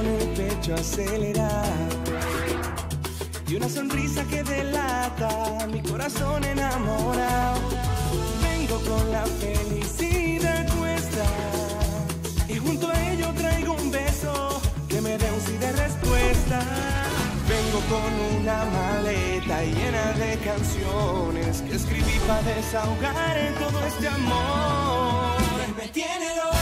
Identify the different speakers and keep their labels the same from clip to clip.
Speaker 1: con el pecho acelerado y una sonrisa que delata mi corazón enamorado. Vengo con la felicidad puesta y junto a ello traigo un beso que me dé un sí de respuesta. Vengo con una maleta llena de canciones que escribí para desahogar en todo este amor. Él me tiene loco.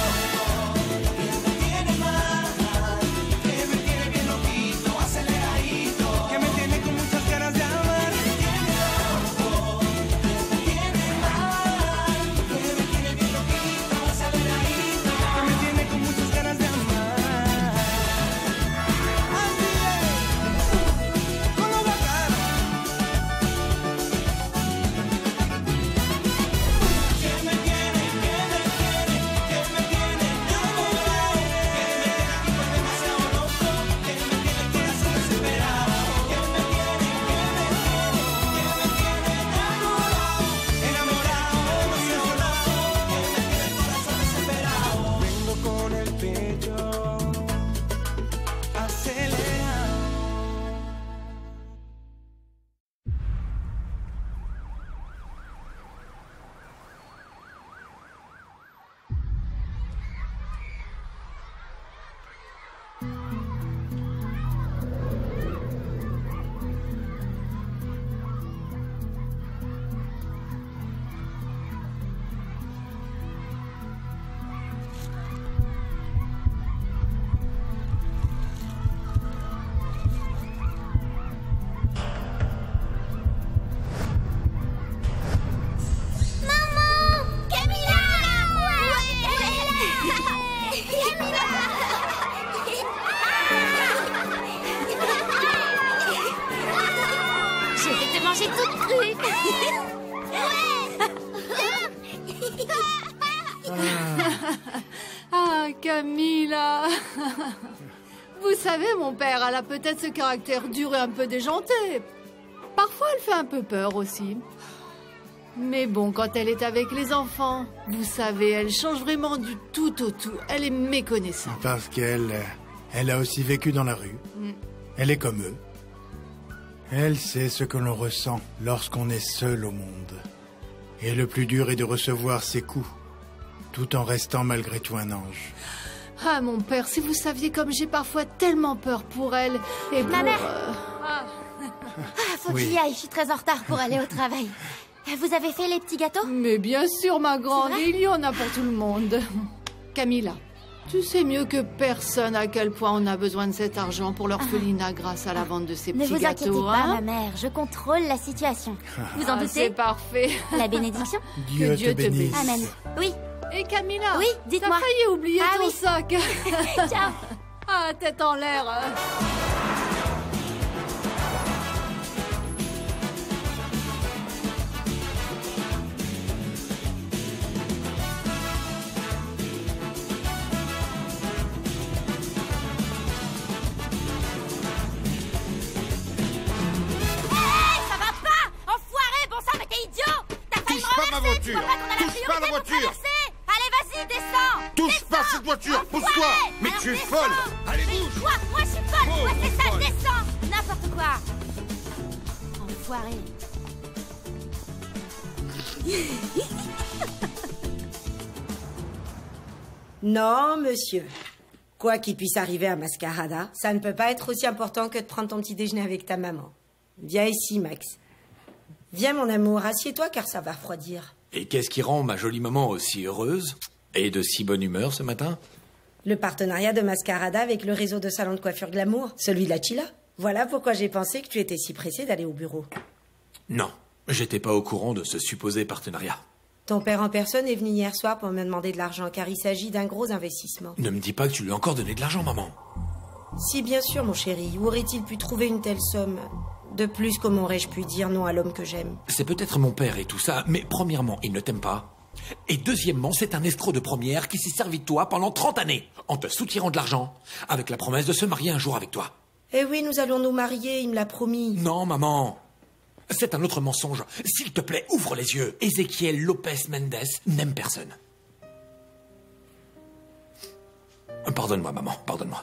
Speaker 2: Ah, Camilla. Vous savez, mon père, elle a peut-être ce caractère dur et un peu déjanté. Parfois, elle fait un peu peur aussi. Mais bon, quand elle est avec les enfants, vous savez, elle change vraiment du tout au tout. Elle est méconnaissable.
Speaker 3: Parce qu'elle a aussi vécu dans la rue. Elle est comme eux. Elle sait ce que l'on ressent lorsqu'on est seul au monde. Et le plus dur est de recevoir ses coups, tout en restant malgré tout un ange.
Speaker 2: Ah, mon père, si vous saviez comme j'ai parfois tellement peur pour elle et
Speaker 4: Ma
Speaker 2: pour...
Speaker 4: mère faut que j'y aille, je suis très en retard pour aller au travail. Vous avez fait les petits gâteaux?
Speaker 2: Mais bien sûr, ma grande, il y en a pour tout le monde. Camilla, tu sais mieux que personne à quel point on a besoin de cet argent pour l'orphelinat grâce à la vente de ces
Speaker 4: Ne
Speaker 2: petits
Speaker 4: vous
Speaker 2: gâteaux.
Speaker 4: inquiétez pas,
Speaker 2: Hein?
Speaker 4: ma mère, je contrôle la situation. Vous en
Speaker 2: Ah,
Speaker 4: doutez?
Speaker 2: c'est parfait.
Speaker 4: La bénédiction?
Speaker 3: Dieu te bénisse.
Speaker 4: Amen. Oui,
Speaker 2: Et Camilla,
Speaker 4: Oui, dites-moi.
Speaker 2: t'as failli oublier
Speaker 4: Ah
Speaker 2: ton
Speaker 4: oui.
Speaker 2: sac.
Speaker 4: ciao.
Speaker 2: Ah, tête en l'air.
Speaker 4: Ça va pas! Enfoiré, bon sang, mais t'es idiot! T'as failli
Speaker 5: Touche pas ma voiture!
Speaker 4: Tu vois pas qu'on a la
Speaker 5: Touche pas
Speaker 4: priorité
Speaker 5: ma
Speaker 4: pour
Speaker 5: voiture!
Speaker 4: traverser! Allez, vas-y, descends!
Speaker 5: Touche pas cette voiture! Pousse-toi! Mais tu es
Speaker 4: descends.
Speaker 5: folle! Allez,
Speaker 4: Mais
Speaker 5: bouge!
Speaker 4: quoi? Moi, je suis folle!
Speaker 5: Oh,
Speaker 4: Moi, c'est ça,
Speaker 5: folle.
Speaker 4: descends! N'importe quoi! Enfoiré!
Speaker 6: Non, monsieur. Quoi qu'il puisse arriver à Mascarada, ça ne peut pas être aussi important que de prendre ton petit déjeuner avec ta maman. Viens ici, Max. Viens, mon amour, assieds-toi car ça va refroidir.
Speaker 7: Et qu'est-ce qui rend ma jolie maman aussi heureuse et de si bonne humeur ce matin?
Speaker 6: Le partenariat de Mascarada avec le réseau de salons de coiffure glamour, celui de la Chila. Voilà pourquoi j'ai pensé que tu étais si pressé d'aller au bureau.
Speaker 7: Non, j'étais pas au courant de ce supposé partenariat.
Speaker 6: Ton père en personne est venu hier soir pour me demander de l'argent car il s'agit d'un gros investissement.
Speaker 7: Ne me dis pas que tu lui as encore donné de l'argent, maman.
Speaker 6: Si, bien sûr, mon chéri. Où aurait-il pu trouver une telle somme? De plus, comment aurais-je pu dire non à l'homme que j'aime?
Speaker 7: C'est peut-être mon père et tout ça, mais premièrement, il ne t'aime pas. Et deuxièmement, c'est un escroc de première qui s'est servi de toi pendant 30 années, en te soutirant de l'argent, avec la promesse de se marier un jour avec toi.
Speaker 6: Eh oui, nous allons nous marier, il me l'a promis.
Speaker 7: Non, maman. C'est un autre mensonge. S'il te plaît, ouvre les yeux. Ezequiel Lopez Mendes n'aime personne. Pardonne-moi, maman, pardonne-moi.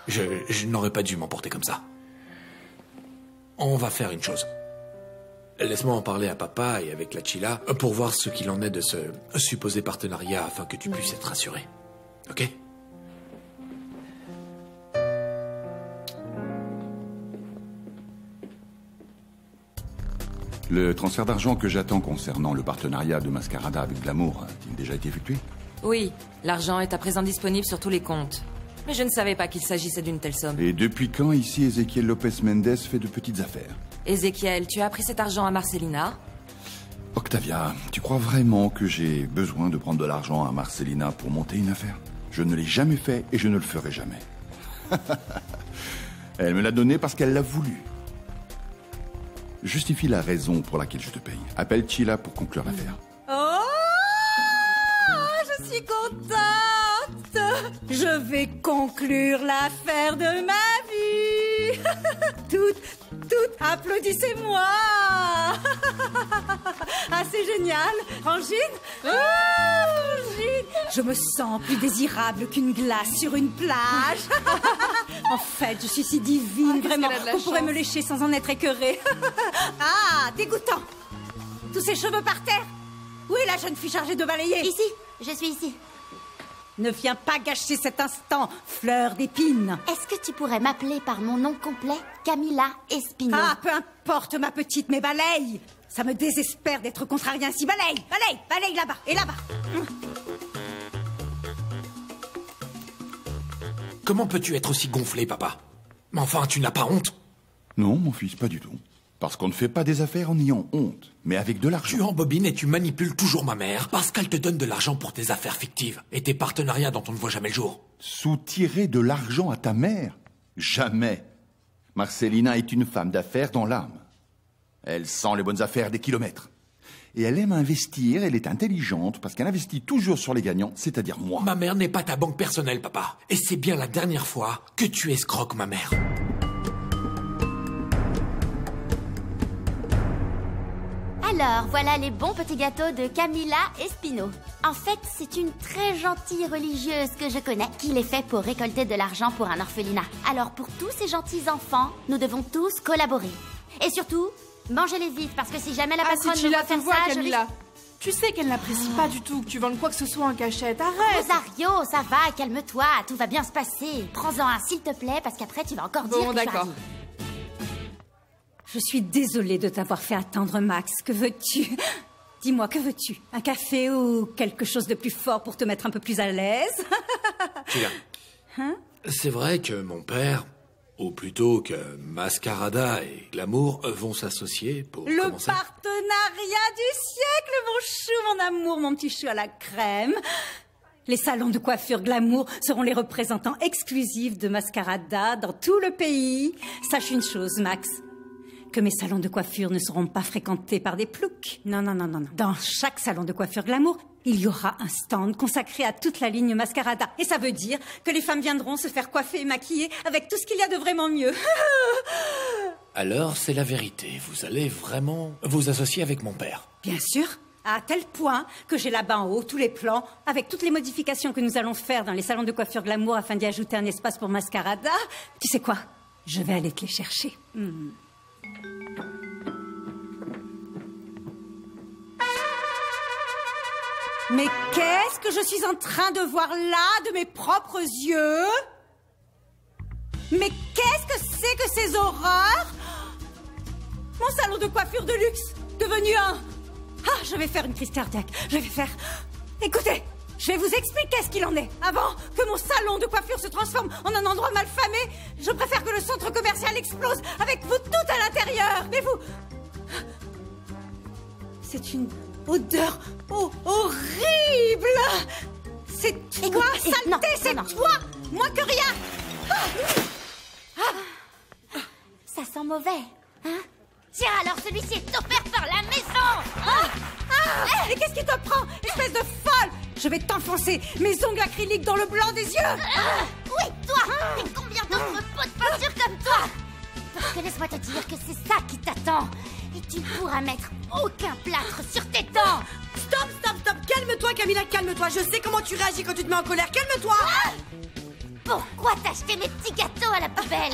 Speaker 7: Je n'aurais pas dû m'emporter comme ça. On va faire une chose. Laisse-moi en parler à papa et avec la Chila pour voir ce qu'il en est de ce supposé partenariat afin que tu puisses être rassuré. Ok?
Speaker 8: Le transfert d'argent que j'attends concernant le partenariat de Mascarada avec Glamour a-t-il déjà été effectué?
Speaker 9: Oui, l'argent est à présent disponible sur tous les comptes. Mais je ne savais pas qu'il s'agissait d'une telle somme.
Speaker 8: Et depuis quand ici Ezequiel Lopez Mendes fait de petites affaires?
Speaker 9: Ezequiel, tu as pris cet argent à Marcelina?
Speaker 8: Octavia, tu crois vraiment que j'ai besoin de prendre de l'argent à Marcelina pour monter une affaire? Je ne l'ai jamais fait et je ne le ferai jamais. Elle me l'a donné parce qu'elle l'a voulu. Justifie la raison pour laquelle je te paye. Appelle Chila pour conclure l'affaire.
Speaker 6: Oh, je suis contente. Je vais conclure l'affaire de ma vie. Toutes, applaudissez-moi. Ah, c'est génial. Frangine? Oh, Frangine. Je me sens plus désirable qu'une glace sur une plage. En fait, je suis si divine, vraiment, qu'on pourrait me lécher sans en être écœurée. Ah, dégoûtant. Tous ces cheveux par terre. Où est la jeune fille chargée de balayer?
Speaker 4: Ici, je suis ici.
Speaker 6: Ne viens pas gâcher cet instant, fleur d'épine.
Speaker 4: Est-ce que tu pourrais m'appeler par mon nom complet? Camila Espino.
Speaker 6: Ah, peu importe, ma petite, mais balaye. Ça me désespère d'être contrariée ainsi. Balaye là-bas et là-bas.
Speaker 7: Comment peux-tu être aussi gonflé, papa? Mais enfin, tu n'as pas honte?
Speaker 8: Non, mon fils, pas du tout. Parce qu'on ne fait pas des affaires en ayant honte, mais avec de l'argent.
Speaker 7: Tu embobines et tu manipules toujours ma mère parce qu'elle te donne de l'argent pour tes affaires fictives et tes partenariats dont on ne voit jamais le jour.
Speaker 8: Soutirer de l'argent à ta mère? Jamais. Marcelina est une femme d'affaires dans l'âme. Elle sent les bonnes affaires des kilomètres. Et elle aime investir, elle est intelligente parce qu'elle investit toujours sur les gagnants, c'est-à-dire moi.
Speaker 7: Ma mère n'est pas ta banque personnelle, papa. Et c'est bien la dernière fois que tu escroques ma mère.
Speaker 4: Alors, voilà les bons petits gâteaux de Camila Espino. En fait, c'est une très gentille religieuse que je connais qui les fait pour récolter de l'argent pour un orphelinat. Alors, pour tous ces gentils enfants, nous devons tous collaborer. Et surtout, mangez-les vite, parce que si jamais la patronne
Speaker 10: si tu
Speaker 4: me
Speaker 10: la
Speaker 4: voit faire
Speaker 10: vois,
Speaker 4: ça,
Speaker 10: Camila. Tu sais qu'elle n'apprécie pas du tout que tu vendes quoi que ce soit en cachette. Arrête!
Speaker 4: Rosario, ça va, calme-toi, tout va bien se passer. Prends-en un, s'il te plaît, parce qu'après, tu vas encore dire que tu as
Speaker 10: d'accord.
Speaker 4: ri.
Speaker 6: Je suis désolée de t'avoir fait attendre, Max. Que veux-tu? Dis-moi, que veux-tu? Un café ou quelque chose de plus fort pour te mettre un peu plus à l'aise?
Speaker 7: Chila. C'est vrai que mon père, ou plutôt que Mascarada et Glamour, vont s'associer pour
Speaker 6: Le
Speaker 7: commencer.
Speaker 6: partenariat du siècle, mon chou, mon amour, mon petit chou à la crème. Les salons de coiffure Glamour seront les représentants exclusifs de Mascarada dans tout le pays. Sache une chose, Max. Que mes salons de coiffure ne seront pas fréquentés par des ploucs. Non. Dans chaque salon de coiffure Glamour, il y aura un stand consacré à toute la ligne Mascarada. Et ça veut dire que les femmes viendront se faire coiffer et maquiller avec tout ce qu'il y a de vraiment mieux.
Speaker 7: Alors, c'est la vérité. Vous allez vraiment vous associer avec mon père.
Speaker 6: Bien sûr. À tel point que j'ai là-bas en haut tous les plans, avec toutes les modifications que nous allons faire dans les salons de coiffure Glamour afin d'y ajouter un espace pour Mascarada. Tu sais quoi? Je vais aller te les chercher. Mais qu'est-ce que je suis en train de voir là de mes propres yeux? Mais qu'est-ce que c'est que ces horreurs? Mon salon de coiffure de luxe, devenu un... Ah, je vais faire une crise cardiaque. Écoutez, je vais vous expliquer ce qu'il en est. Avant que mon salon de coiffure se transforme en un endroit malfamé, je préfère que le centre commercial explose avec vous toutes à l'intérieur. Mais vous... C'est une odeur horrible. C'est toi, saleté, c'est toi. Moins que rien.
Speaker 4: Ça sent mauvais, hein? Tiens, alors celui-ci est offert par la maison.
Speaker 6: Et qu'est-ce qui te prend, espèce de folle? Je vais t'enfoncer mes ongles acryliques dans le blanc des yeux.
Speaker 4: Oui, toi. Et combien d'autres pots de peinture comme toi? Parce que laisse-moi te dire que c'est ça qui t'attend. Et tu ne pourras mettre aucun plâtre sur tes dents.
Speaker 11: Stop. Calme-toi, Camila, calme-toi. Je sais comment tu réagis quand tu te mets en colère. Calme-toi.
Speaker 4: Pourquoi t'as jeté mes petits gâteaux à la poubelle?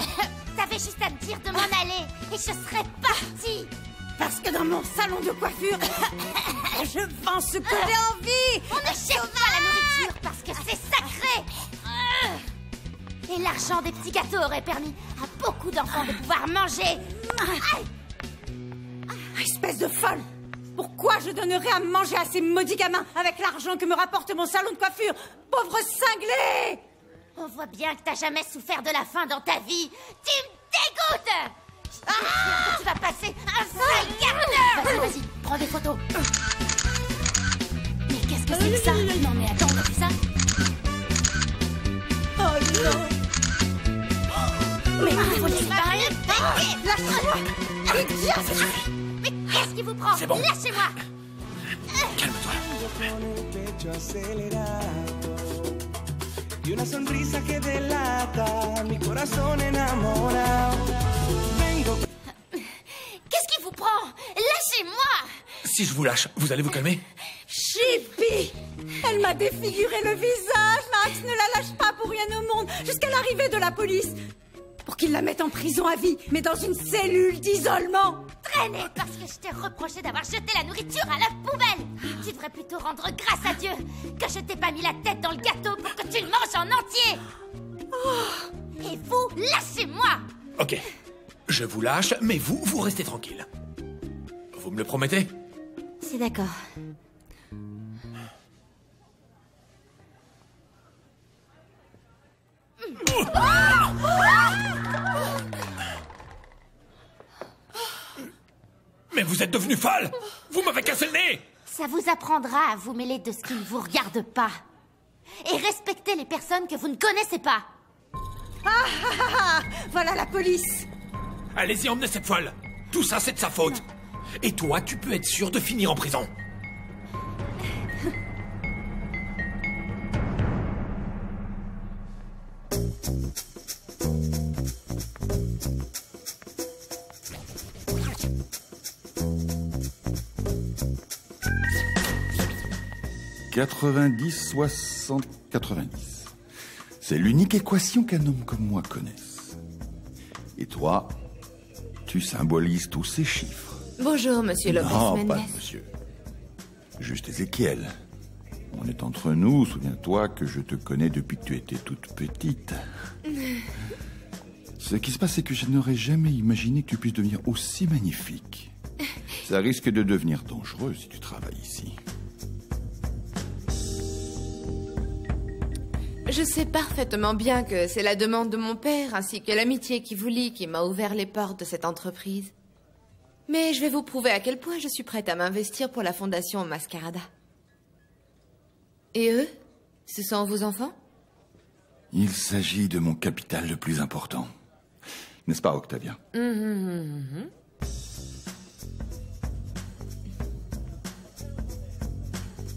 Speaker 4: T'avais juste à me dire de m'en aller et je serais partie.
Speaker 6: Parce que dans mon salon de coiffure, je vends ce que j'ai envie.
Speaker 4: On n'achète pas la nourriture parce que c'est sacré. Et l'argent des petits gâteaux aurait permis à beaucoup d'enfants de pouvoir manger.
Speaker 6: Espèce de folle! Pourquoi je donnerais à manger à ces maudits gamins avec l'argent que me rapporte mon salon de coiffure? Pauvre cinglé!
Speaker 4: On voit bien que t'as jamais souffert de la faim dans ta vie. Tu me dégoûtes! Tu vas passer un sale quart d'heure! Vas-y, prends des photos. Mais qu'est-ce que c'est que ça? Non mais attends, t'as vu ça?
Speaker 6: Oh non!
Speaker 4: Mais il faut laisser parler!
Speaker 6: Lâche-moi!
Speaker 4: Mais qu'est-ce qui vous prend?
Speaker 7: C'est bon.
Speaker 4: Lâchez-moi!
Speaker 7: Calme-toi.
Speaker 1: Con el pecho acelerado y una sonrisa que delata mi corazón enamorado. Vengo.
Speaker 4: Qu'est-ce qui vous prend? Lâchez-moi!
Speaker 7: Si je vous lâche, vous allez vous calmer?
Speaker 6: Chippy! Elle m'a défiguré le visage, Max! Ne la lâche pas pour rien au monde, jusqu'à l'arrivée de la police! Pour qu'ils la mettent en prison à vie, mais dans une cellule d'isolement!
Speaker 4: Traîné parce que je t'ai reproché d'avoir jeté la nourriture à la poubelle! Tu devrais plutôt rendre grâce à Dieu que je t'ai pas mis la tête dans le gâteau pour que tu le manges en entier! Et vous, lâchez-moi!
Speaker 7: Ok. Je vous lâche, mais vous restez tranquille. Vous me le promettez?
Speaker 4: C'est d'accord.
Speaker 7: Mais vous êtes devenu folle! Vous m'avez cassé le nez!
Speaker 4: Ça vous apprendra à vous mêler de ce qui ne vous regarde pas. Et respecter les personnes que vous ne connaissez pas.
Speaker 6: Voilà la police!
Speaker 7: Allez-y, emmenez cette folle! Tout ça, c'est de sa faute! Et toi, tu peux être sûr de finir en prison.
Speaker 8: « 90, 60, 90. C'est l'unique équation qu'un homme comme moi connaisse. Et toi, tu symbolises tous ces chiffres.
Speaker 9: Bonjour, monsieur Lopez
Speaker 8: Non,
Speaker 9: Mendes.
Speaker 8: pas de monsieur. Juste Ézéchiel. On est entre nous, souviens-toi que je te connais depuis que tu étais toute petite. Ce qui se passe, c'est que je n'aurais jamais imaginé que tu puisses devenir aussi magnifique. Ça risque de devenir dangereux si tu travailles ici.
Speaker 9: Je sais parfaitement bien que c'est la demande de mon père ainsi que l'amitié qui vous lie qui m'a ouvert les portes de cette entreprise. Mais je vais vous prouver à quel point je suis prête à m'investir pour la fondation Mascarada. Et eux? Ce sont vos enfants?
Speaker 8: Il s'agit de mon capital le plus important. N'est-ce pas, Octavia?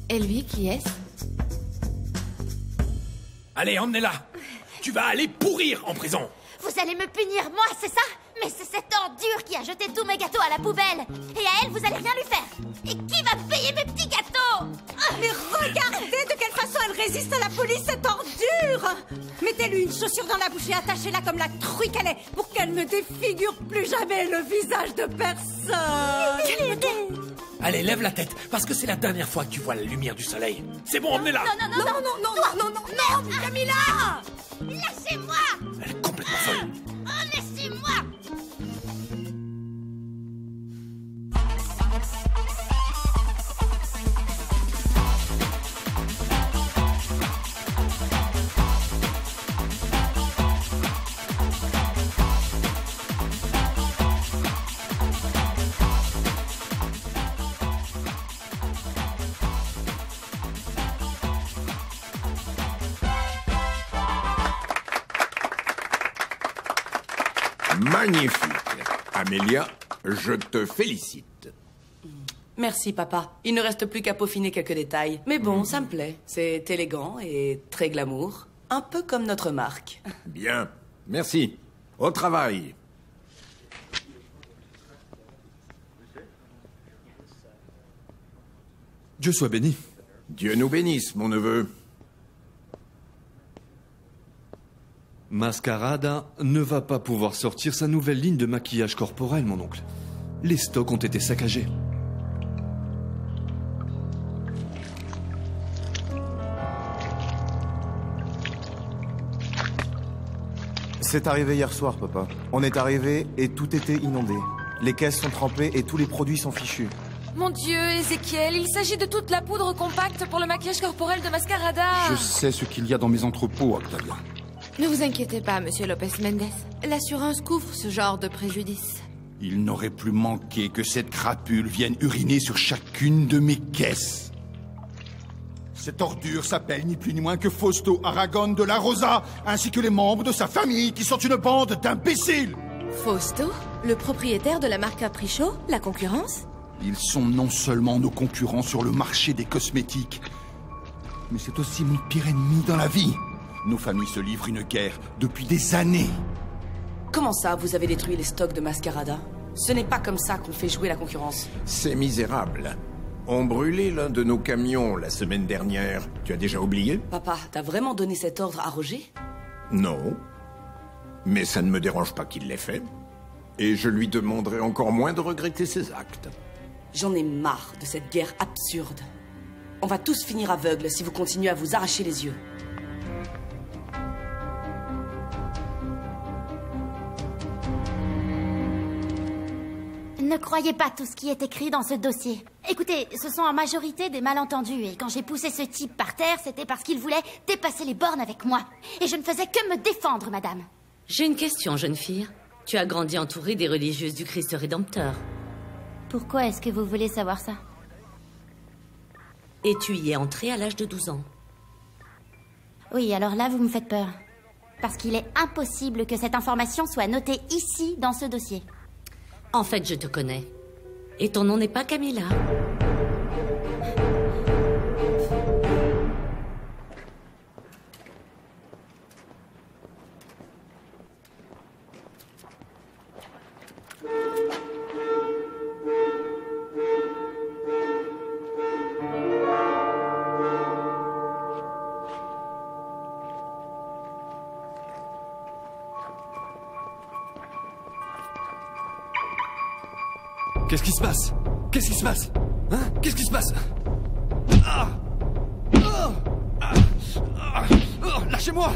Speaker 9: Et lui, qui est-ce?
Speaker 7: Allez, emmenez-la! Tu vas aller pourrir en prison!
Speaker 4: Vous allez me punir, moi, c'est ça? Mais c'est cette ordure qui a jeté tous mes gâteaux à la poubelle. Et à elle, vous allez rien lui faire. Et qui va payer mes petits gâteaux?
Speaker 6: Mais regardez de quelle façon elle résiste à la police, cette ordure! Mettez-lui une chaussure dans la bouche et attachez-la comme la truie qu'elle est pour qu'elle ne défigure plus jamais le visage de personne!
Speaker 7: Allez, lève la tête, parce que c'est la dernière fois que tu vois la lumière du soleil. C'est bon, emmenez-la!
Speaker 6: Non, Camilla!
Speaker 4: Lâchez-moi!
Speaker 7: Elle est complètement folle.
Speaker 4: Oh, laissez-moi!
Speaker 5: Magnifique. Amélia, je te félicite.
Speaker 11: Merci, papa. Il ne reste plus qu'à peaufiner quelques détails. Mais bon, ça me plaît. C'est élégant et très glamour. Un peu comme notre marque.
Speaker 5: Bien. Merci. Au travail.
Speaker 7: Dieu soit béni.
Speaker 5: Dieu nous bénisse, mon neveu.
Speaker 12: Mascarada ne va pas pouvoir sortir sa nouvelle ligne de maquillage corporel, mon oncle. Les stocks ont été saccagés.
Speaker 13: C'est arrivé hier soir, papa. On est arrivé et tout était inondé. Les caisses sont trempées et tous les produits sont fichus.
Speaker 14: Mon Dieu, Ézéchiel, il s'agit de toute la poudre compacte pour le maquillage corporel de Mascarada.
Speaker 8: Je sais ce qu'il y a dans mes entrepôts, Octavia.
Speaker 9: Ne vous inquiétez pas, monsieur Lopez Mendes. L'assurance couvre ce genre de préjudice.
Speaker 8: Il n'aurait plus manqué que cette crapule vienne uriner sur chacune de mes caisses. Cette ordure s'appelle ni plus ni moins que Fausto Aragon de la Rosa, ainsi que les membres de sa famille, qui sont une bande d'imbéciles.
Speaker 9: Fausto, le propriétaire de la marque Capricho, la concurrence?
Speaker 8: Ils sont non seulement nos concurrents sur le marché des cosmétiques, mais c'est aussi mon pire ennemi dans la vie. Nos familles se livrent une guerre depuis des années.
Speaker 11: Comment ça, vous avez détruit les stocks de Mascarada? Ce n'est pas comme ça qu'on fait jouer la concurrence.
Speaker 5: Ces misérables ont brûlé l'un de nos camions la semaine dernière. Tu as déjà oublié?
Speaker 11: Papa, t'as vraiment donné cet ordre à Roger?
Speaker 5: Non. Mais ça ne me dérange pas qu'il l'ait fait. Et je lui demanderai encore moins de regretter ses actes.
Speaker 11: J'en ai marre de cette guerre absurde. On va tous finir aveugles si vous continuez à vous arracher les yeux.
Speaker 4: Ne croyez pas tout ce qui est écrit dans ce dossier. Écoutez, ce sont en majorité des malentendus, et quand j'ai poussé ce type par terre, c'était parce qu'il voulait dépasser les bornes avec moi. Et je ne faisais que me défendre, madame.
Speaker 15: J'ai une question, jeune fille. Tu as grandi entourée des religieuses du Christ Rédempteur.
Speaker 4: Pourquoi est-ce que vous voulez savoir ça?
Speaker 15: Et tu y es entrée à l'âge de 12 ans.
Speaker 4: Oui, alors là, vous me faites peur. Parce qu'il est impossible que cette information soit notée ici, dans ce dossier.
Speaker 15: En fait, je te connais. Et ton nom n'est pas Camilla.
Speaker 12: Qu'est-ce qui se passe? Qu'est-ce qui se passe? Hein? Qu'est-ce qui se passe? Lâchez-moi!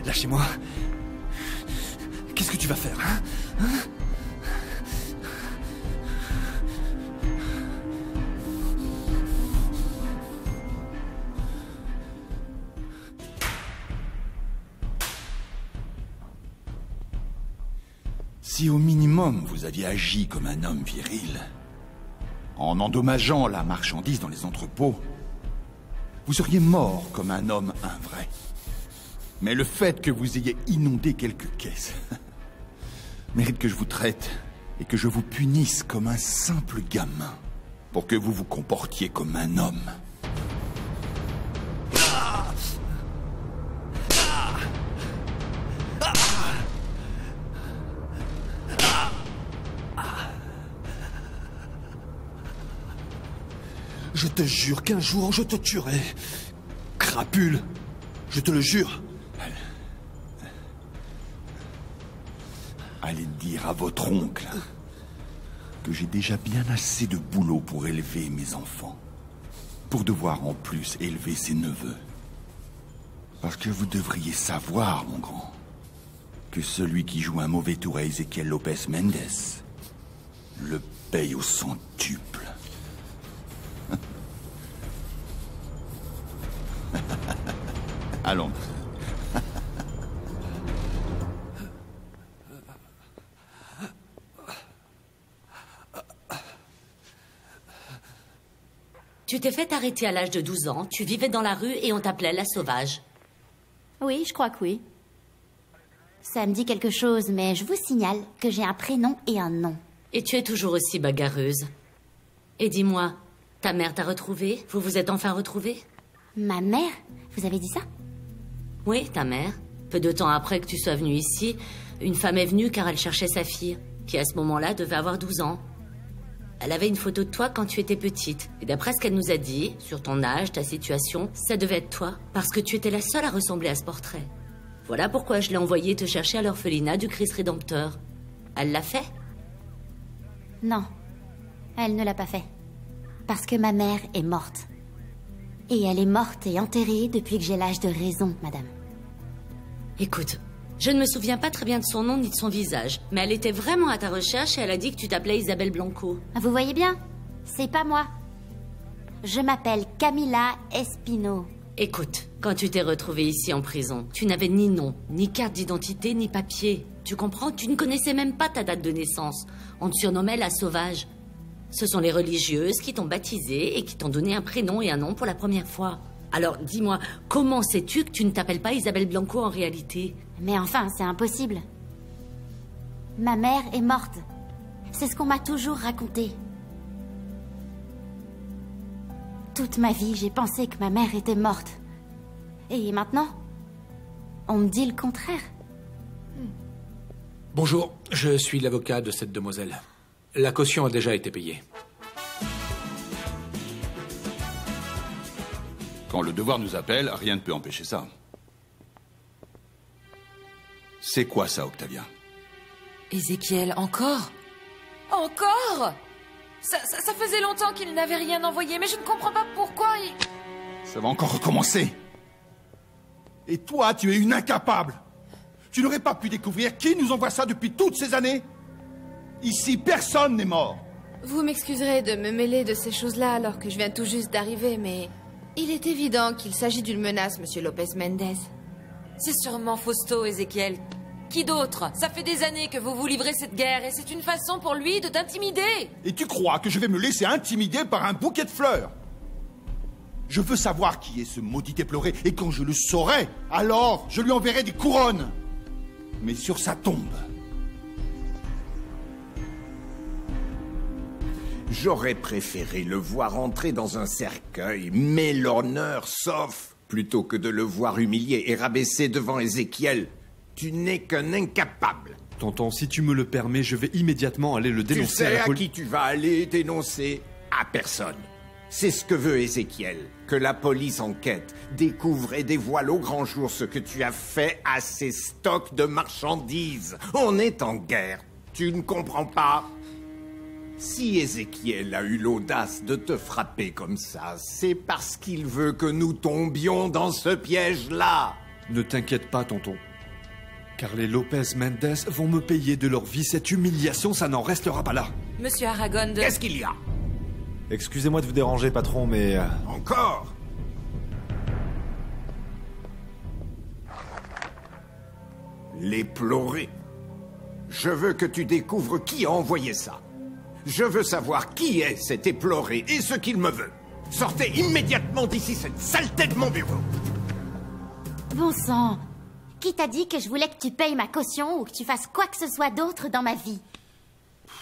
Speaker 12: Lâchez-moi. Qu'est-ce que tu vas faire, hein?
Speaker 8: Si au minimum vous aviez agi comme un homme viril, en endommageant la marchandise dans les entrepôts, vous seriez mort comme un homme, un vrai. Mais le fait que vous ayez inondé quelques caisses mérite que je vous traite et que je vous punisse comme un simple gamin pour que vous vous comportiez comme un homme.
Speaker 12: Je te jure qu'un jour je te tuerai. Crapule, je te le jure.
Speaker 8: Allez dire à votre oncle que j'ai déjà bien assez de boulot pour élever mes enfants, pour devoir en plus élever ses neveux. Parce que vous devriez savoir, mon grand, que celui qui joue un mauvais tour à Ézéchiel Lopez Mendes le paye au centuple. Allons.
Speaker 15: Tu t'es fait arrêter à l'âge de 12 ans, tu vivais dans la rue et on t'appelait la sauvage.
Speaker 4: Oui, je crois que oui. Ça me dit quelque chose, mais je vous signale que j'ai un prénom et un nom.
Speaker 15: Et tu es toujours aussi bagarreuse. Et dis-moi, ta mère t'a retrouvée? Vous vous êtes enfin retrouvés?
Speaker 4: Ma mère? Vous avez dit ça?
Speaker 15: Oui, ta mère. Peu de temps après que tu sois venue ici, une femme est venue car elle cherchait sa fille, qui à ce moment-là devait avoir 12 ans. Elle avait une photo de toi quand tu étais petite. Et d'après ce qu'elle nous a dit, sur ton âge, ta situation, ça devait être toi, parce que tu étais la seule à ressembler à ce portrait. Voilà pourquoi je l'ai envoyée te chercher à l'orphelinat du Christ Rédempteur. Elle l'a fait?
Speaker 4: Non, elle ne l'a pas fait. Parce que ma mère est morte. Et elle est morte et enterrée depuis que j'ai l'âge de raison, madame.
Speaker 15: Écoute, je ne me souviens pas très bien de son nom ni de son visage, mais elle était vraiment à ta recherche et elle a dit que tu t'appelais Isabelle Blanco.
Speaker 4: Vous voyez bien? C'est pas moi. Je m'appelle Camila Espino.
Speaker 15: Écoute, quand tu t'es retrouvée ici en prison, tu n'avais ni nom, ni carte d'identité, ni papier. Tu comprends? Tu ne connaissais même pas ta date de naissance. On te surnommait la sauvage. Ce sont les religieuses qui t'ont baptisée et qui t'ont donné un prénom et un nom pour la première fois. Alors, dis-moi, comment sais-tu que tu ne t'appelles pas Isabelle Blanco en réalité?
Speaker 4: Mais enfin, c'est impossible. Ma mère est morte. C'est ce qu'on m'a toujours raconté. Toute ma vie, j'ai pensé que ma mère était morte. Et maintenant, on me dit le contraire.
Speaker 7: Bonjour, je suis l'avocat de cette demoiselle. La caution a déjà été payée.
Speaker 8: Quand le devoir nous appelle, rien ne peut empêcher ça. C'est quoi ça, Octavia?
Speaker 14: Ézéchiel, encore? Encore? Ça faisait longtemps qu'il n'avait rien envoyé, mais je ne comprends pas pourquoi il...
Speaker 8: Ça va encore recommencer. Et toi, tu es une incapable. Tu n'aurais pas pu découvrir qui nous envoie ça depuis toutes ces années? Ici, personne n'est mort.
Speaker 9: Vous m'excuserez de me mêler de ces choses-là alors que je viens tout juste d'arriver, mais... il est évident qu'il s'agit d'une menace, Monsieur Lopez Mendez.
Speaker 14: C'est sûrement Fausto, Ézéchiel. Qui d'autre? Ça fait des années que vous vous livrez cette guerre et c'est une façon pour lui de t'intimider.
Speaker 8: Et tu crois que je vais me laisser intimider par un bouquet de fleurs? Je veux savoir qui est ce maudit éploré, et quand je le saurai, alors je lui enverrai des couronnes. Mais sur sa tombe.
Speaker 5: J'aurais préféré le voir entrer dans un cercueil, mais l'honneur sauf, plutôt que de le voir humilié et rabaissé devant Ézéchiel. Tu n'es qu'un incapable.
Speaker 12: Tonton, si tu me le permets, je vais immédiatement aller le dénoncer
Speaker 5: Tu sais
Speaker 12: à la
Speaker 5: à qui tu vas aller dénoncer? À personne. C'est ce que veut Ézéchiel, que la police enquête, découvre et dévoile au grand jour ce que tu as fait à ces stocks de marchandises. On est en guerre, tu ne comprends pas? Si Ézéchiel a eu l'audace de te frapper comme ça, c'est parce qu'il veut que nous tombions dans ce piège-là.
Speaker 12: Ne t'inquiète pas, tonton. Car les Lopez Mendez vont me payer de leur vie. Cette humiliation, ça n'en restera pas là.
Speaker 14: Monsieur Aragon de...
Speaker 5: Qu'est-ce qu'il y a?
Speaker 13: Excusez-moi de vous déranger, patron, mais...
Speaker 5: Encore? L'éploré. Je veux que tu découvres qui a envoyé ça. Je veux savoir qui est cet éploré et ce qu'il me veut. Sortez immédiatement d'ici cette saleté de mon bureau.
Speaker 4: Bon sang. Qui t'a dit que je voulais que tu payes ma caution ou que tu fasses quoi que ce soit d'autre dans ma vie?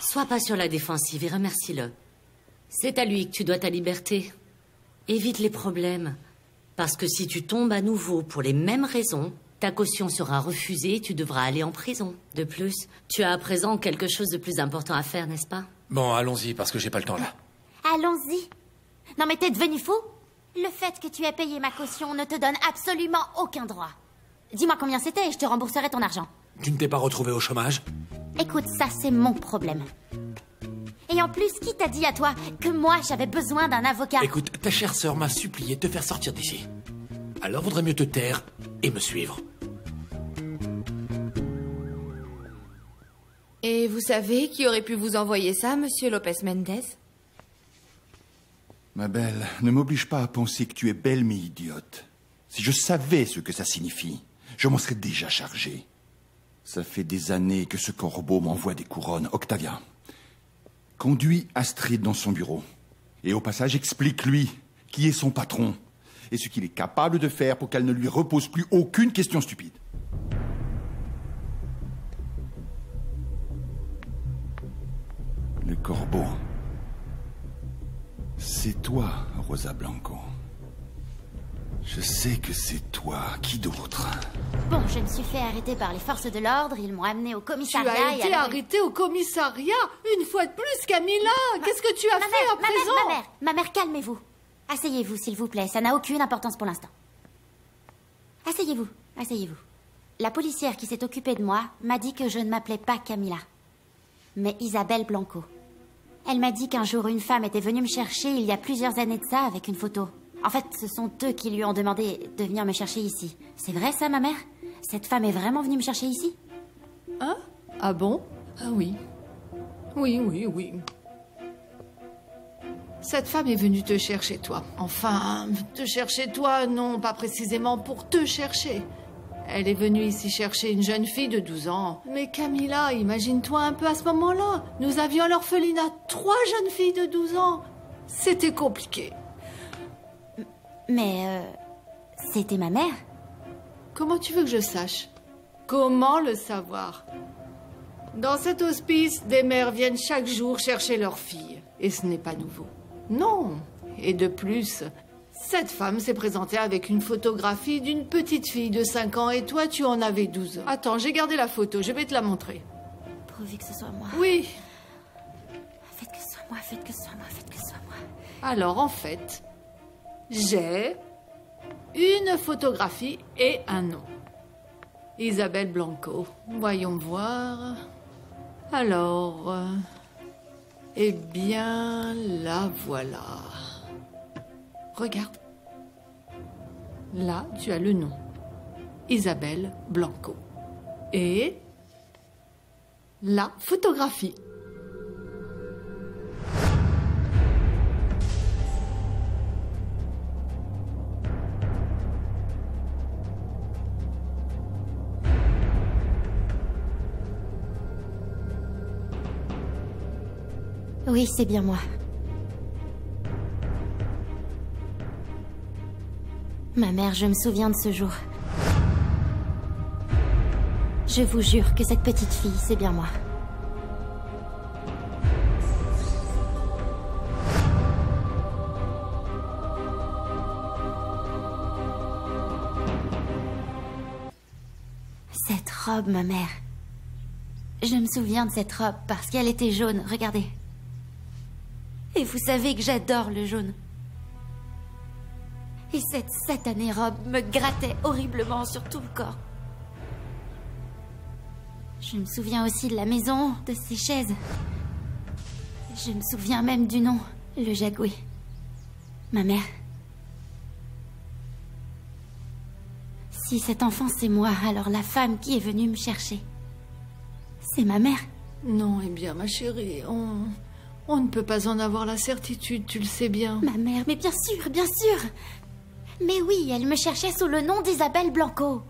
Speaker 15: Sois pas sur la défensive et remercie-le. C'est à lui que tu dois ta liberté. Évite les problèmes. Parce que si tu tombes à nouveau pour les mêmes raisons, ta caution sera refusée et tu devras aller en prison. De plus, tu as à présent quelque chose de plus important à faire, n'est-ce pas?
Speaker 7: Bon, allons-y, parce que j'ai pas le temps là.
Speaker 4: Allons-y. Non mais t'es devenu fou? Le fait que tu aies payé ma caution ne te donne absolument aucun droit. Dis-moi combien c'était et je te rembourserai ton argent.
Speaker 7: Tu ne t'es pas retrouvé au chômage?
Speaker 4: Écoute, ça c'est mon problème. Et en plus, qui t'a dit à toi que moi j'avais besoin d'un avocat?
Speaker 7: Écoute, ta chère sœur m'a supplié de te faire sortir d'ici. Alors vaudrait mieux te taire et me suivre.
Speaker 9: Et vous savez qui aurait pu vous envoyer ça, Monsieur Lopez Mendez?
Speaker 8: Ma belle, ne m'oblige pas à penser que tu es belle mais idiote. Si je savais ce que ça signifie, je m'en serais déjà chargé. Ça fait des années que ce corbeau m'envoie des couronnes. Octavia, conduis Astrid dans son bureau. Et au passage, explique-lui qui est son patron et ce qu'il est capable de faire pour qu'elle ne lui repose plus aucune question stupide. Le corbeau. C'est toi, Rosa Blanco. Je sais que c'est toi. Qui d'autre?
Speaker 4: Bon, je me suis fait arrêter par les forces de l'ordre. Ils m'ont amené au
Speaker 2: Tu
Speaker 4: commissariat.
Speaker 2: as été arrêtée au commissariat une fois de plus, Camilla. Qu'est-ce que tu as fait à présent?
Speaker 4: Ma mère, calmez-vous. Asseyez-vous, s'il vous plaît. Ça n'a aucune importance pour l'instant. Asseyez-vous, asseyez-vous. La policière qui s'est occupée de moi m'a dit que je ne m'appelais pas Camilla, mais Isabelle Blanco. Elle m'a dit qu'un jour une femme était venue me chercher il y a plusieurs années de ça avec une photo. En fait, ce sont eux qui lui ont demandé de venir me chercher ici. C'est vrai ça, ma mère? Cette femme est vraiment venue me chercher ici?
Speaker 2: Hein? Ah bon? Ah oui. Oui. Cette femme est venue te chercher, toi. Enfin, te chercher, toi, non, pas précisément pour te chercher. Elle est venue ici chercher une jeune fille de 12 ans. Mais Camilla, imagine-toi un peu à ce moment-là. Nous avions à l'orphelinat 3 jeunes filles de 12 ans. C'était compliqué.
Speaker 4: Mais, c'était ma mère?
Speaker 2: Comment tu veux que je sache? Comment le savoir? Dans cet hospice, des mères viennent chaque jour chercher leurs filles. Et ce n'est pas nouveau. Non. Et de plus, cette femme s'est présentée avec une photographie d'une petite fille de 5 ans et toi, tu en avais 12 ans. Attends, j'ai gardé la photo, je vais te la montrer.
Speaker 4: Pourvu que ce soit moi.
Speaker 2: Oui.
Speaker 4: Faites que ce soit moi, faites que ce soit moi, faites que ce soit moi.
Speaker 2: Alors, en fait, j'ai une photographie et un nom. Isabelle Blanco. Voyons voir. Alors... eh bien, la voilà. Regarde. Là, tu as le nom. Isabelle Blanco. Et la photographie.
Speaker 4: Oui, c'est bien moi. Ma mère, je me souviens de ce jour. Je vous jure que cette petite fille, c'est bien moi. Cette robe, ma mère. Je me souviens de cette robe parce qu'elle était jaune, regardez. Et vous savez que j'adore le jaune. Et cette satanée robe me grattait horriblement sur tout le corps. Je me souviens aussi de la maison, de ses chaises. Je me souviens même du nom, le Jagoué. Ma mère. Si cet enfant c'est moi, alors la femme qui est venue me chercher, c'est ma mère.
Speaker 2: Non, eh bien, ma chérie, on ne peut pas en avoir la certitude, tu le sais bien.
Speaker 4: Ma mère, mais bien sûr, bien sûr. Mais oui, elle me cherchait sous le nom d'Isabelle Blanco.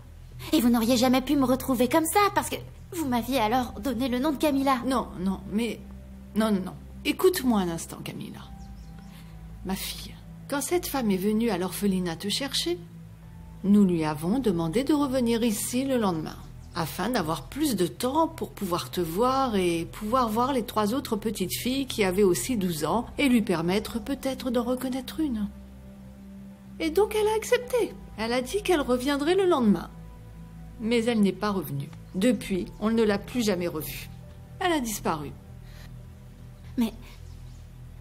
Speaker 4: Et vous n'auriez jamais pu me retrouver comme ça, parce que vous m'aviez alors donné le nom de Camilla.
Speaker 2: Non, mais... Non. Écoute-moi un instant, Camilla. Ma fille, quand cette femme est venue à l'orphelinat te chercher, nous lui avons demandé de revenir ici le lendemain, afin d'avoir plus de temps pour pouvoir te voir et pouvoir voir les 3 autres petites filles qui avaient aussi 12 ans et lui permettre peut-être d'en reconnaître une. Et donc elle a accepté. Elle a dit qu'elle reviendrait le lendemain. Mais elle n'est pas revenue. Depuis, on ne l'a plus jamais revue. Elle a disparu.
Speaker 4: Mais,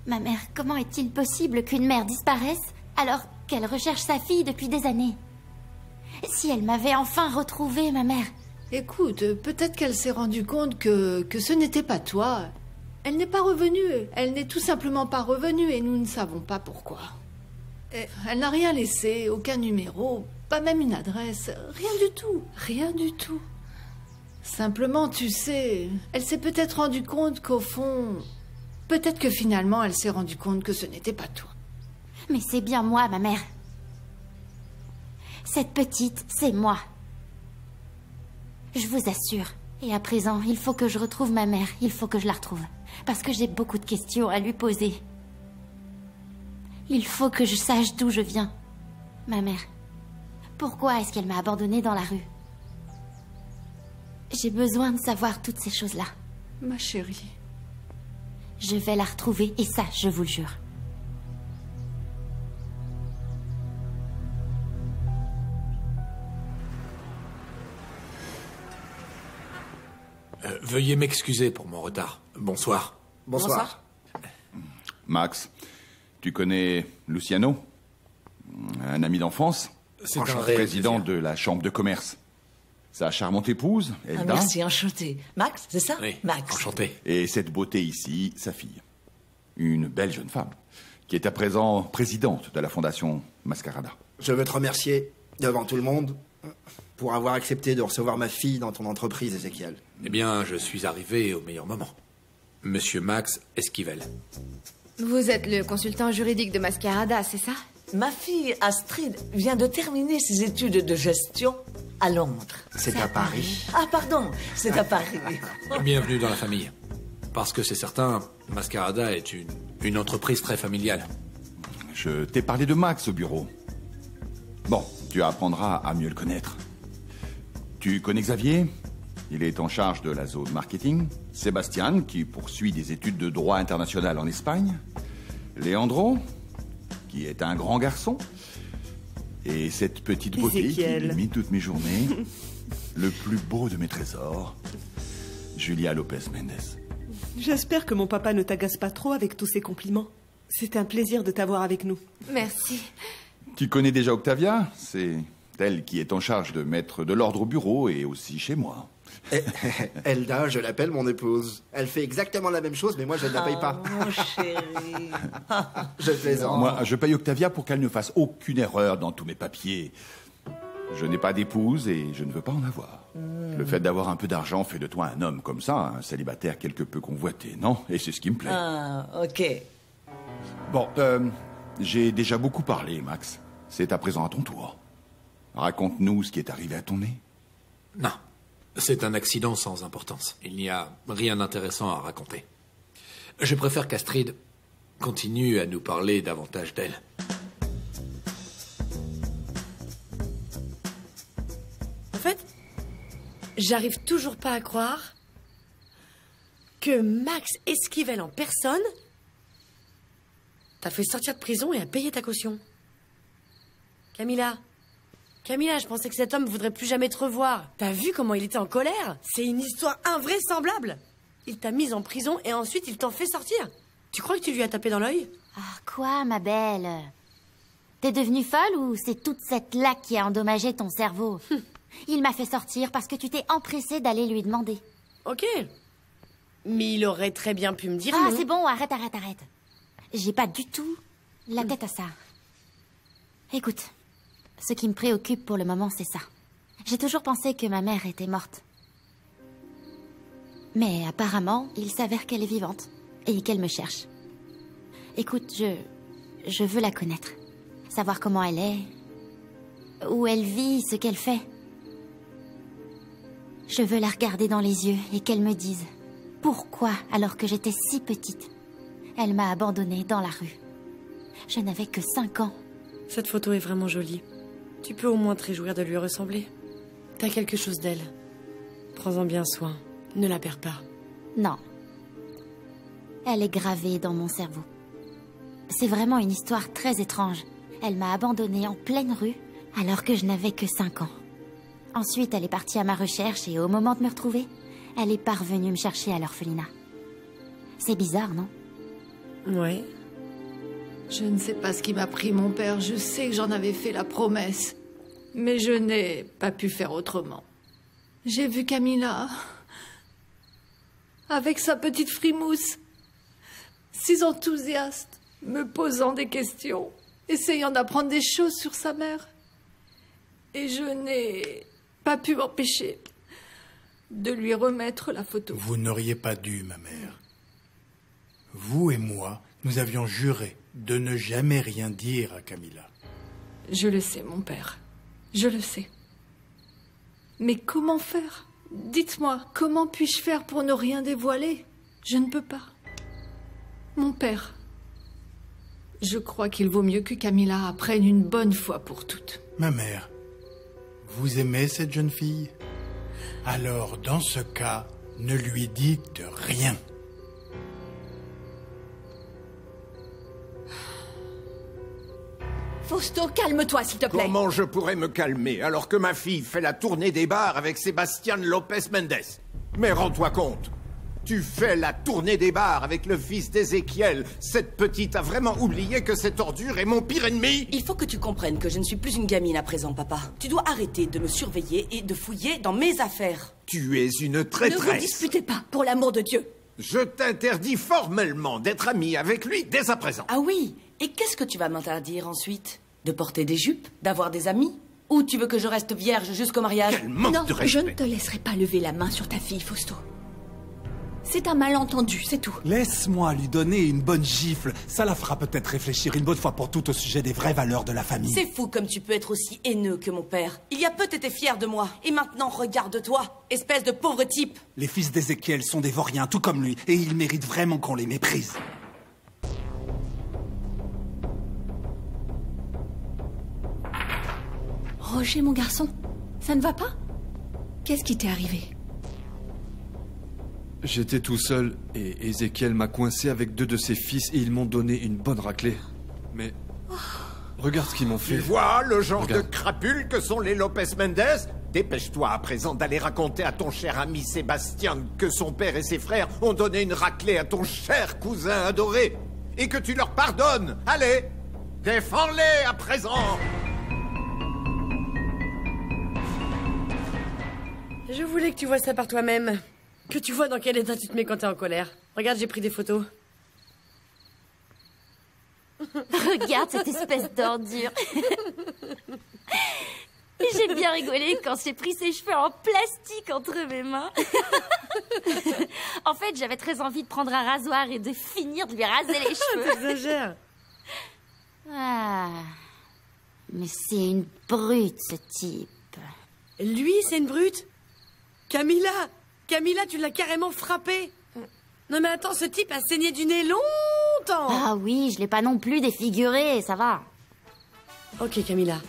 Speaker 4: ma mère, comment est-il possible qu'une mère disparaisse alors qu'elle recherche sa fille depuis des années? Si elle m'avait enfin retrouvée, ma mère...
Speaker 2: Écoute, peut-être qu'elle s'est rendue compte que ce n'était pas toi. Elle n'est pas revenue. Elle n'est tout simplement pas revenue et nous ne savons pas pourquoi. Elle n'a rien laissé, aucun numéro, pas même une adresse, rien du tout. Simplement, tu sais, elle s'est peut-être rendue compte qu'au fond... Peut-être que finalement, elle s'est rendue compte que ce n'était pas toi.
Speaker 4: Mais c'est bien moi, ma mère. Cette petite, c'est moi. Je vous assure. Et à présent, il faut que je retrouve ma mère, il faut que je la retrouve. Parce que j'ai beaucoup de questions à lui poser. Il faut que je sache d'où je viens. Ma mère. Pourquoi est-ce qu'elle m'a abandonnée dans la rue? J'ai besoin de savoir toutes ces choses-là.
Speaker 2: Ma chérie.
Speaker 4: Je vais la retrouver, et ça, je vous le jure.
Speaker 7: Veuillez m'excuser pour mon retard. Bonsoir.
Speaker 16: Bonsoir.
Speaker 8: Max, tu connais Luciano? Un ami d'enfance?
Speaker 7: C'est un
Speaker 8: président de la chambre de commerce. Sa charmante épouse, Elda.
Speaker 17: Merci, enchanté. Max, c'est ça?
Speaker 7: Oui,
Speaker 17: Max.
Speaker 7: enchanté.
Speaker 8: Et cette beauté ici, sa fille. Une belle jeune femme, qui est à présent présidente de la fondation Mascarada.
Speaker 16: Je veux te remercier, devant tout le monde, pour avoir accepté de recevoir ma fille dans ton entreprise, Ézéchiel.
Speaker 7: Eh bien, je suis arrivé au meilleur moment. Monsieur Max Esquivel.
Speaker 9: Vous êtes le consultant juridique de Mascarada, c'est ça?
Speaker 17: Ma fille Astrid vient de terminer ses études de gestion à Londres.
Speaker 16: C'est à Paris.
Speaker 17: Ah, pardon, c'est à Paris.
Speaker 7: Bienvenue dans la famille. Parce que c'est certain, Mascarada est une entreprise très familiale.
Speaker 8: Je t'ai parlé de Max au bureau. Bon, tu apprendras à mieux le connaître. Tu connais Xavier? Il est en charge de la zone marketing. Sébastien, qui poursuit des études de droit international en Espagne. Leandro, qui est un grand garçon. Et cette petite beauté qui illumine toutes mes journées. Le plus beau de mes trésors, Julia Lopez Mendes.
Speaker 18: J'espère que mon papa ne t'agace pas trop avec tous ces compliments. C'est un plaisir de t'avoir avec nous.
Speaker 9: Merci.
Speaker 8: Tu connais déjà Octavia? C'est elle qui est en charge de mettre de l'ordre au bureau et aussi chez moi.
Speaker 16: Elda, je l'appelle mon épouse. Elle fait exactement la même chose, mais moi je ne la paye pas.
Speaker 17: Mon chéri.
Speaker 16: Je plaisante.
Speaker 8: Moi, je paye Octavia pour qu'elle ne fasse aucune erreur dans tous mes papiers. Je n'ai pas d'épouse et je ne veux pas en avoir. Le fait d'avoir un peu d'argent fait de toi un homme comme ça, un célibataire quelque peu convoité, non? Et c'est ce qui me plaît.
Speaker 17: Ah, ok.
Speaker 8: Bon, j'ai déjà beaucoup parlé, Max. C'est à présent à ton tour. Raconte-nous ce qui est arrivé à ton nez.
Speaker 7: Non, c'est un accident sans importance. Il n'y a rien d'intéressant à raconter. Je préfère qu'Astrid continue à nous parler davantage d'elle.
Speaker 19: En fait, j'arrive toujours pas à croire que Max Esquivel en personne t'a fait sortir de prison et a payé ta caution. Camilla, je pensais que cet homme voudrait plus jamais te revoir. T'as vu comment il était en colère? C'est une histoire invraisemblable. Il t'a mise en prison et ensuite il t'en fait sortir. Tu crois que tu lui as tapé dans l'œil?
Speaker 4: Ah, quoi, ma belle? T'es devenue folle ou c'est toute cette laque qui a endommagé ton cerveau? Il m'a fait sortir parce que tu t'es empressée d'aller lui demander.
Speaker 19: Ok. Mais il aurait très bien pu me dire
Speaker 4: Ah,
Speaker 19: non.
Speaker 4: c'est bon, arrête. J'ai pas du tout la tête à ça. Écoute, ce qui me préoccupe pour le moment, c'est ça. J'ai toujours pensé que ma mère était morte. Mais apparemment, il s'avère qu'elle est vivante et qu'elle me cherche. Écoute, je veux la connaître. Savoir comment elle est, où elle vit, ce qu'elle fait. Je veux la regarder dans les yeux et qu'elle me dise pourquoi, alors que j'étais si petite, elle m'a abandonnée dans la rue. Je n'avais que 5 ans.
Speaker 19: Cette photo est vraiment jolie. Tu peux au moins te réjouir de lui ressembler. T'as quelque chose d'elle. Prends-en bien soin. Ne la perds pas.
Speaker 4: Non. Elle est gravée dans mon cerveau. C'est vraiment une histoire très étrange. Elle m'a abandonnée en pleine rue alors que je n'avais que 5 ans. Ensuite, elle est partie à ma recherche et au moment de me retrouver, elle est parvenue me chercher à l'orphelinat. C'est bizarre, non?
Speaker 19: Ouais.
Speaker 2: Je ne sais pas ce qui m'a pris mon père. Je sais que j'en avais fait la promesse. Mais je n'ai pas pu faire autrement. J'ai vu Camilla avec sa petite frimousse, si enthousiaste, me posant des questions, essayant d'apprendre des choses sur sa mère. Et je n'ai pas pu m'empêcher de lui remettre la photo.
Speaker 3: Vous n'auriez pas dû, ma mère. Vous et moi, nous avions juré de ne jamais rien dire à Camilla.
Speaker 2: Je le sais, mon père. Je le sais. Mais comment faire? Dites-moi, comment puis-je faire pour ne rien dévoiler? Je ne peux pas. Mon père, je crois qu'il vaut mieux que Camilla apprenne une bonne fois pour toutes.
Speaker 3: Ma mère, vous aimez cette jeune fille? Alors, dans ce cas, ne lui dites rien.
Speaker 19: Fausto, calme-toi, s'il te plaît.
Speaker 5: Comment je pourrais me calmer alors que ma fille fait la tournée des bars avec Sébastien Lopez Mendes? Mais rends-toi compte, tu fais la tournée des bars avec le fils d'Ézéchiel. Cette petite a vraiment oublié que cette ordure est mon pire ennemi?
Speaker 11: Il faut que tu comprennes que je ne suis plus une gamine à présent, papa. Tu dois arrêter de me surveiller et de fouiller dans mes affaires.
Speaker 5: Tu es une traîtresse.
Speaker 11: Ne vous disputez pas, pour l'amour de Dieu.
Speaker 5: Je t'interdis formellement d'être ami avec lui dès à présent.
Speaker 11: Ah oui? Et qu'est-ce que tu vas m'interdire ensuite? De porter des jupes? D'avoir des amis? Ou tu veux que je reste vierge jusqu'au mariage?
Speaker 5: Quel manque
Speaker 20: Non,
Speaker 5: de respect.
Speaker 20: je ne te laisserai pas lever la main sur ta fille, Fausto. C'est un malentendu, c'est tout.
Speaker 21: Laisse-moi lui donner une bonne gifle. Ça la fera peut-être réfléchir une bonne fois pour toutes au sujet des vraies valeurs de la famille.
Speaker 11: C'est fou comme tu peux être aussi haineux que mon père. Il y a peu t'étais fier de moi. Et maintenant, regarde-toi. Espèce de pauvre type.
Speaker 21: Les fils d'Ézéchiel sont des vauriens, tout comme lui, et ils méritent vraiment qu'on les méprise.
Speaker 20: Roger, mon garçon, ça ne va pas? Qu'est-ce qui t'est arrivé?
Speaker 12: J'étais tout seul et Ézéchiel m'a coincé avec 2 de ses fils et ils m'ont donné une bonne raclée. Mais regarde ce qu'ils m'ont fait.
Speaker 5: Tu vois le genre
Speaker 12: Regarde.
Speaker 5: de crapules que sont les Lopez Mendes? Dépêche-toi à présent d'aller raconter à ton cher ami Sébastien que son père et ses frères ont donné une raclée à ton cher cousin adoré et que tu leur pardonnes. Allez, défends-les à présent.
Speaker 19: Je voulais que tu vois ça par toi-même. Que tu vois dans quel état tu te mets quand t'es en colère. Regarde, j'ai pris des photos.
Speaker 4: Regarde cette espèce d'ordure. J'ai bien rigolé quand j'ai pris ses cheveux en plastique entre mes mains. En fait, j'avais très envie de prendre un rasoir et de finir de lui raser les cheveux.
Speaker 19: T'exagères.
Speaker 4: Ah. Mais c'est une brute, ce type.
Speaker 19: Lui, c'est une brute? Camilla! Camilla, tu l'as carrément frappé. Non mais attends, ce type a saigné du nez longtemps.
Speaker 4: Ah oui, je l'ai pas non plus défiguré, ça va.
Speaker 19: Ok, Camilla.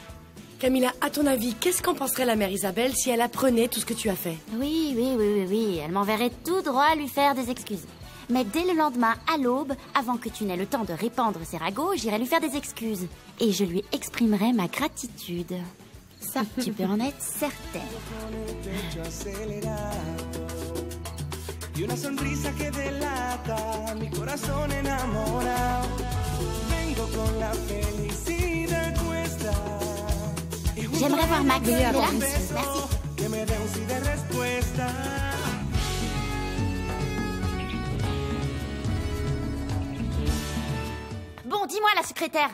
Speaker 19: Camilla, à ton avis, qu'est-ce qu'en penserait la mère Isabelle si elle apprenait tout ce que tu as fait?
Speaker 4: Oui. Elle m'enverrait tout droit lui faire des excuses. Mais dès le lendemain, à l'aube, avant que tu n'aies le temps de répandre ses ragots, j'irai lui faire des excuses. Et je lui exprimerai ma gratitude. Ça, tu peux en être certaine.
Speaker 1: Y una sonrisa que delata mi corazón enamorado. Vengo con la felicidad cuesta.
Speaker 4: J'aimerais voir Max. Il est là.
Speaker 1: Merci. Que me dé un sí de respuesta.
Speaker 4: Bon, dis-moi, la secrétaire.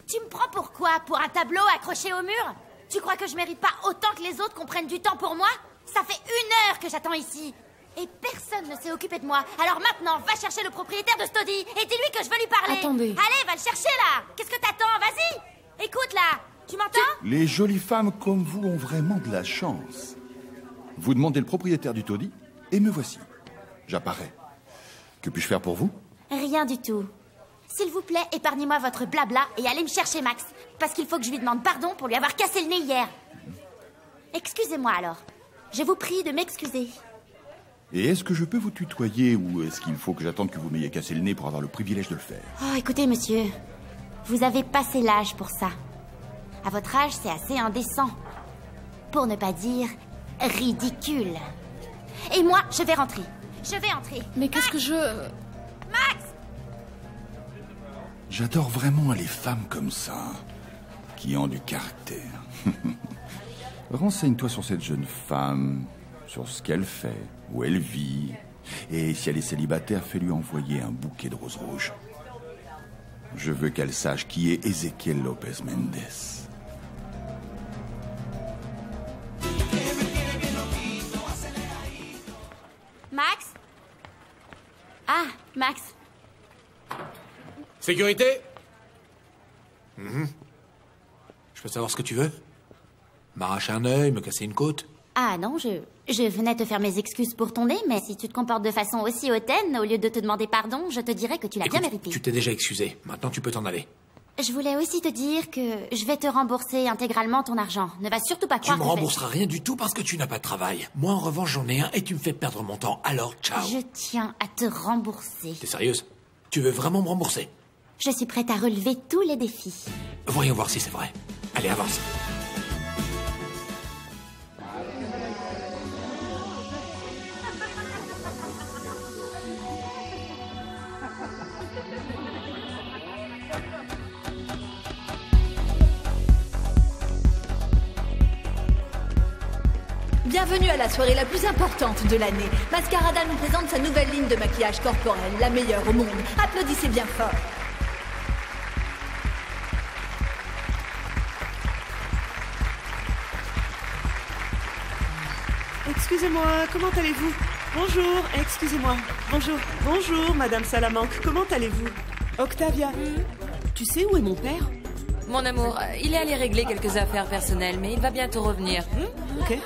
Speaker 4: Tu me prends pour quoi? Pour un tableau accroché au mur? Tu crois que je mérite pas autant que les autres qu'on prenne du temps pour moi? Ça fait 1 heure que j'attends ici. Et personne ne s'est occupé de moi. Alors maintenant, va chercher le propriétaire de Stody et dis-lui que je veux lui parler.
Speaker 19: Attendez.
Speaker 4: Allez, va le chercher là. Qu'est-ce que t'attends? Vas-y. Écoute là. Tu m'entends?
Speaker 8: Les jolies femmes comme vous ont vraiment de la chance. Vous demandez le propriétaire du taudis, et me voici. J'apparais. Que puis-je faire pour vous?
Speaker 4: Rien du tout. S'il vous plaît, épargnez-moi votre blabla et allez me chercher Max. Parce qu'il faut que je lui demande pardon pour lui avoir cassé le nez hier. Excusez-moi alors. Je vous prie de m'excuser.
Speaker 8: Et est-ce que je peux vous tutoyer ou est-ce qu'il faut que j'attende que vous m'ayez cassé le nez pour avoir le privilège de le faire?
Speaker 4: Oh, écoutez, monsieur. Vous avez passé l'âge pour ça. À votre âge, c'est assez indécent. Pour ne pas dire ridicule. Et moi, je vais rentrer.
Speaker 20: Mais qu'est-ce que je...
Speaker 4: Max!
Speaker 8: J'adore vraiment les femmes comme ça, qui ont du caractère. Renseigne-toi sur cette jeune femme, sur ce qu'elle fait, où elle vit. Et si elle est célibataire, fais-lui envoyer un bouquet de roses rouges. Je veux qu'elle sache qui est Ézéchiel Lopez Mendes.
Speaker 4: Max? Ah, Max.
Speaker 7: Sécurité? Je peux savoir ce que tu veux? M'arracher un œil, me casser une côte?
Speaker 4: Ah non, je venais te faire mes excuses pour ton nez, mais si tu te comportes de façon aussi hautaine, au lieu de te demander pardon, je te dirais que tu l'as bien mérité.
Speaker 7: Tu t'es déjà excusé. Maintenant, tu peux t'en aller.
Speaker 4: Je voulais aussi te dire que je vais te rembourser intégralement ton argent. Ne va surtout pas
Speaker 7: Tu
Speaker 4: croire
Speaker 7: me
Speaker 4: que
Speaker 7: rembourseras rien du tout parce que tu n'as pas de travail. Moi, en revanche, j'en ai un et tu me fais perdre mon temps. Alors, ciao.
Speaker 4: Je tiens à te rembourser.
Speaker 7: T'es sérieuse? Tu veux vraiment me rembourser?
Speaker 4: Je suis prête à relever tous les défis.
Speaker 7: Voyons voir si c'est vrai. Allez, avance.
Speaker 20: Bienvenue à la soirée la plus importante de l'année. Mascarada nous présente sa nouvelle ligne de maquillage corporel, la meilleure au monde. Applaudissez bien fort.
Speaker 18: Excusez-moi, comment allez-vous? Bonjour, excusez-moi. Bonjour, bonjour, Madame Salamanque, comment allez-vous? Octavia, tu sais où est mon père?
Speaker 14: Mon amour, il est allé régler quelques affaires personnelles, mais il va bientôt revenir.
Speaker 18: Ok.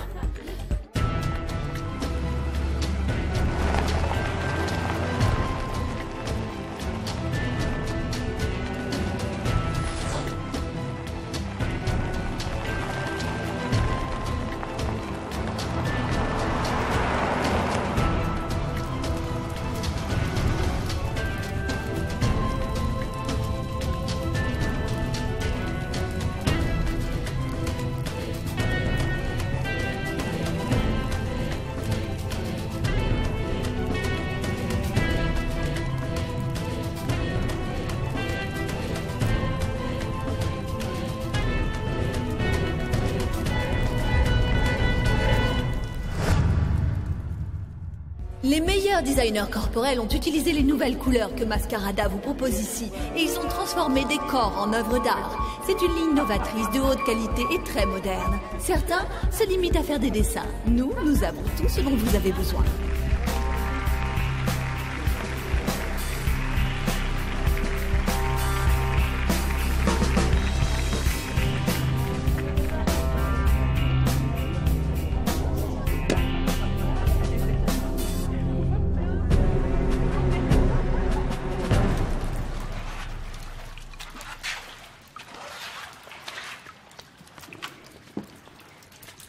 Speaker 20: Les meilleurs designers corporels ont utilisé les nouvelles couleurs que Mascarada vous propose ici et ils ont transformé des corps en œuvres d'art. C'est une ligne novatrice de haute qualité et très moderne. Certains se limitent à faire des dessins. Nous avons tout ce dont vous avez besoin.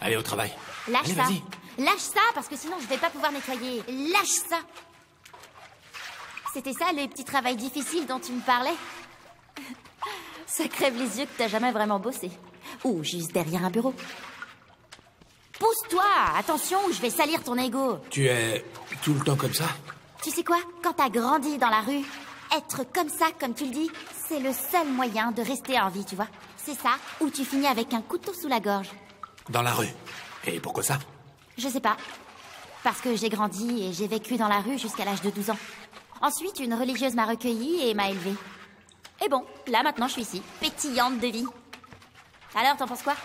Speaker 7: Allez, au travail.
Speaker 4: Lâche
Speaker 7: Allez,
Speaker 4: ça.
Speaker 7: vas-y.
Speaker 4: Lâche ça, parce que sinon je vais pas pouvoir nettoyer. Lâche ça. C'était ça, le petit travail difficile dont tu me parlais? Ça crève les yeux que t'as jamais vraiment bossé. Ou juste derrière un bureau. Pousse-toi. Attention, je vais salir ton ego.
Speaker 7: Tu es tout le temps comme ça?
Speaker 4: Tu sais quoi? Quand t'as grandi dans la rue, être comme ça, comme tu le dis, c'est le seul moyen de rester en vie, tu vois. C'est ça, ou tu finis avec un couteau sous la gorge.
Speaker 7: Dans la rue. Et pourquoi ça?
Speaker 4: Je sais pas. Parce que j'ai grandi et j'ai vécu dans la rue jusqu'à l'âge de 12 ans. Ensuite, une religieuse m'a recueillie et m'a élevée. Et bon, là maintenant je suis ici, pétillante de vie. Alors, t'en penses quoi?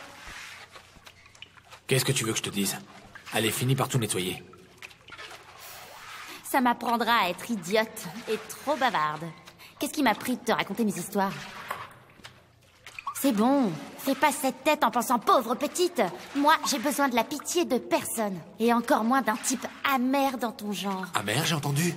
Speaker 7: Qu'est-ce que tu veux que je te dise? Allez, finis par tout nettoyer.
Speaker 4: Ça m'apprendra à être idiote et trop bavarde. Qu'est-ce qui m'a pris de te raconter mes histoires? C'est bon, fais pas cette tête en pensant pauvre petite. Moi, j'ai besoin de la pitié de personne. Et encore moins d'un type amer dans ton genre.
Speaker 7: Amer, j'ai entendu.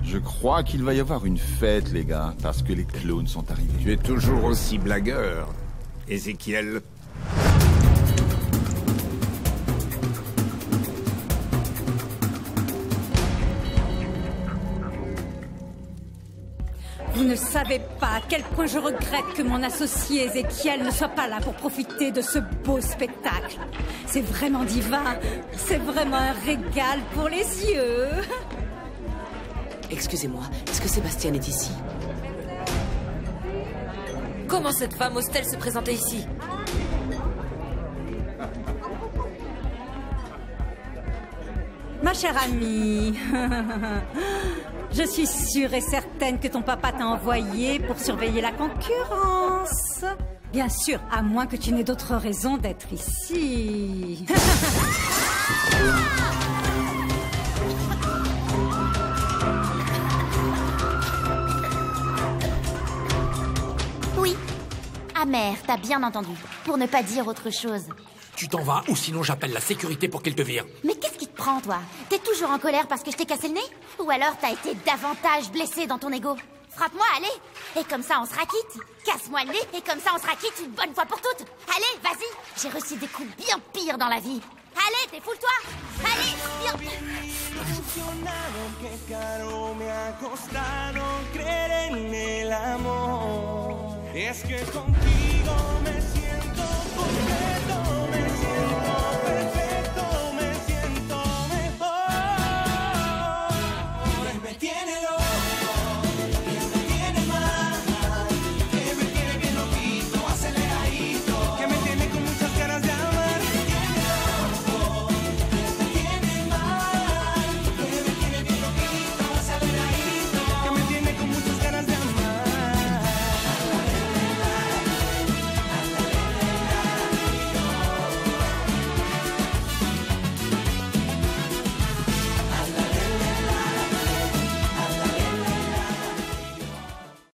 Speaker 8: Je crois qu'il va y avoir une fête, les gars, parce que les clones sont arrivés.
Speaker 5: Tu es toujours aussi blagueur, Ézéchiel.
Speaker 10: Vous ne savez pas à quel point je regrette que mon associé Ézéchiel ne soit pas là pour profiter de ce beau spectacle. C'est vraiment divin. C'est vraiment un régal pour les yeux.
Speaker 11: Excusez-moi, est-ce que Sébastien est ici?
Speaker 14: Comment cette femme ose-t-elle se présenter ici?
Speaker 10: Ma chère amie, je suis sûre et certaine que ton papa t'a envoyé pour surveiller la concurrence. Bien sûr, à moins que tu n'aies d'autres raisons d'être ici.
Speaker 4: Oui, amer, t'as bien entendu. Pour ne pas dire autre chose.
Speaker 7: Tu t'en vas ou sinon j'appelle la sécurité pour qu'elle te vire.
Speaker 4: Mais qu'est-ce qui te prend, toi? T'es toujours en colère parce que je t'ai cassé le nez? Ou alors t'as été davantage blessé dans ton ego? Frappe-moi, allez! Et comme ça, on sera quitte. Casse-moi le nez, et comme ça, on sera quitte une bonne fois pour toutes. Allez, vas-y! J'ai reçu des coups bien pires dans la vie. Allez, défoule-toi! Allez, viens!
Speaker 1: Qué caro me ha costado creer en el amor. Es que contigo me siento